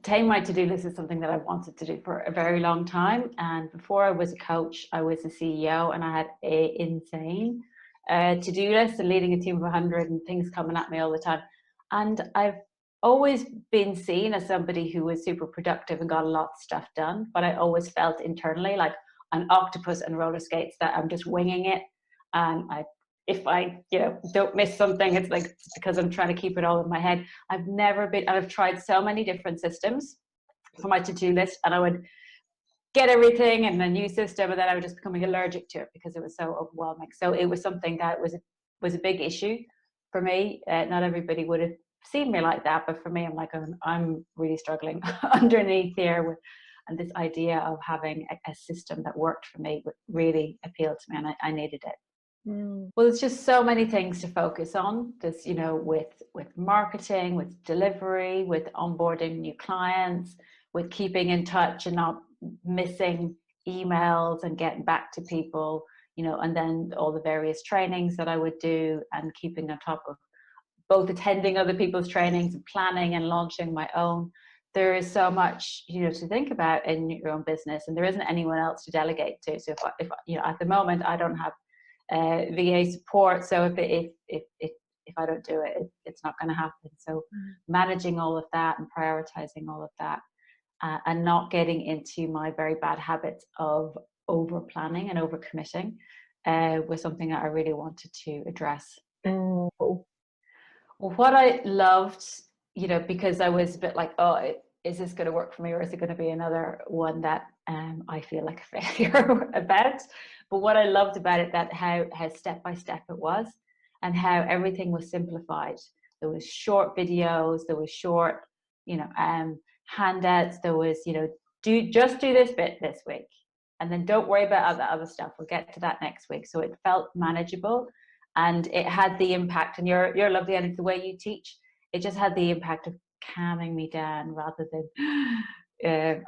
Tame My To-Do List is something that I've wanted to do for a very long time. And before I was a coach, I was a CEO, and I had an insane to-do list and leading a team of 100 and things coming at me all the time. And I've always been seen as somebody who was super productive and got a lot of stuff done, but I always felt internally like an octopus and roller skates, that I'm just winging it. And if I don't miss something, it's like because I'm trying to keep it all in my head. I've tried so many different systems for my to-do list, and I would get everything in a new system, and then I was just becoming allergic to it because it was so overwhelming. So it was something that was a big issue for me. Not everybody would have seen me like that, but for me, I'm really struggling underneath here and this idea of having a system that worked for me really appealed to me, and I needed it. Well, there's just so many things to focus on. There's, with marketing, with delivery, with onboarding new clients, with keeping in touch and not missing emails and getting back to people, and then all the various trainings that I would do, and keeping on top of both attending other people's trainings and planning and launching my own. There is so much, to think about in your own business, and there isn't anyone else to delegate to. So if at the moment I don't have VA support, so if I don't do it, it's not going to happen. So managing all of that and prioritizing all of that, and not getting into my very bad habits of over planning and over committing, was something that I really wanted to address. Well, what I loved, because I was a bit like, oh, is this going to work for me, or is it going to be another one that I feel like a failure about? But what I loved about it, that how step by step it was, and how everything was simplified. There was short videos, there was short, handouts. There was, do this bit this week, and then don't worry about the other stuff. We'll get to that next week. So it felt manageable, and it had the impact. And you're lovely, and the way you teach, it just had the impact of calming me down rather than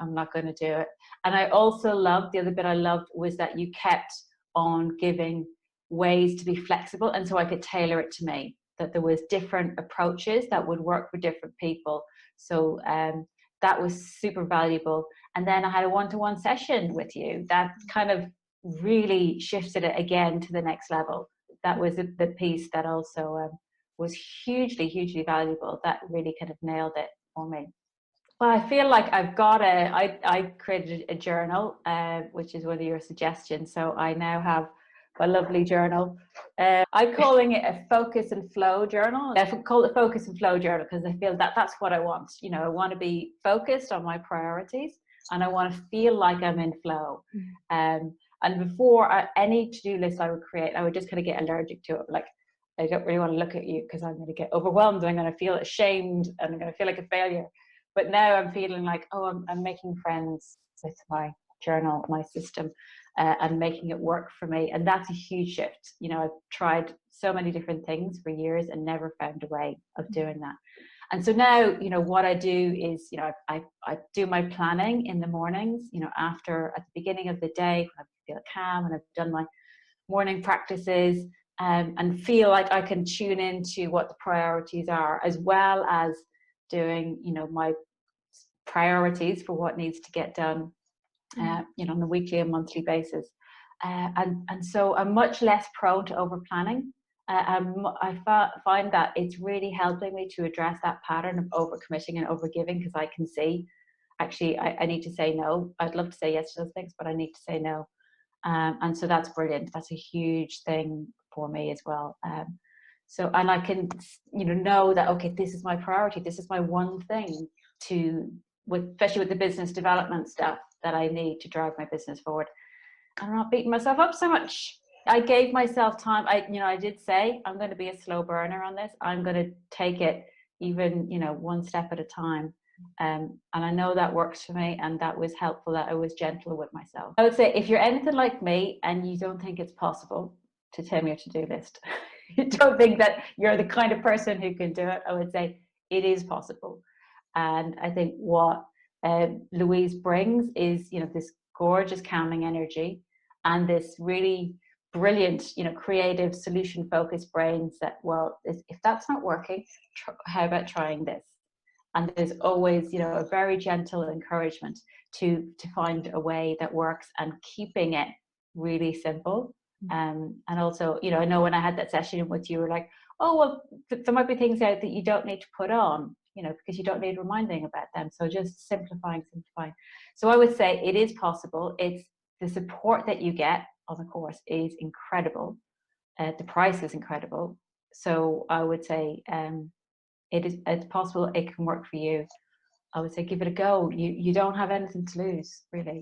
I'm not going to do it. And I also loved, the other bit I loved was that you kept on giving ways to be flexible, and so I could tailor it to me, that there was different approaches that would work for different people. So that was super valuable. And then I had a one-to-one session with you that kind of really shifted it again to the next level. That was the piece that also was hugely valuable. That really kind of nailed it for me. Well, I feel like I've got I created a journal, which is one of your suggestions. So I now have a lovely journal. I'm calling it a focus and flow journal. I call it focus and flow journal because I feel that that's what I want. I want to be focused on my priorities, and I want to feel like I'm in flow. And before any to-do list I would create, I would just kind of get allergic to it. Like, I don't really want to look at you because I'm going to get overwhelmed, and I'm going to feel ashamed, and I'm going to feel like a failure. But now I'm feeling like, oh, I'm making friends with my journal, my system, and making it work for me. And that's a huge shift. I've tried so many different things for years and never found a way of doing that. And so now, what I do is, I do my planning in the mornings, at the beginning of the day, when I feel calm and I've done my morning practices, and feel like I can tune into what the priorities are, as well as doing, my priorities for what needs to get done, on a weekly and monthly basis. And so I'm much less prone to over planning. I find that it's really helping me to address that pattern of over committing and over giving, because I can see, actually, I need to say no. I'd love to say yes to those things, but I need to say no. And so that's brilliant. That's a huge thing for me as well. So, and I can, know that, okay, this is my priority. This is my one thing especially with the business development stuff that I need to drive my business forward. I'm not beating myself up so much. I gave myself time. I did say I'm going to be a slow burner on this. I'm going to take it even, one step at a time. And I know that works for me, and that was helpful, that I was gentle with myself. I would say, if you're anything like me and you don't think it's possible to tame your to-do list, you don't think that you're the kind of person who can do it, I would say it is possible. And I think what Louise brings is, this gorgeous calming energy, and this really brilliant, creative, solution-focused brains that, well, if that's not working, how about trying this? And there's always, you know, a very gentle encouragement to find a way that works, and keeping it really simple. And also, you know, I know when I had that session with you, were like, oh, well, there might be things out that you don't need to put on, you know, because you don't need reminding about them. So just simplifying. So I would say it is possible. It's the support that you get on the course is incredible. The price is incredible. So I would say it's possible. It can work for you. I would say give it a go. You don't have anything to lose, really.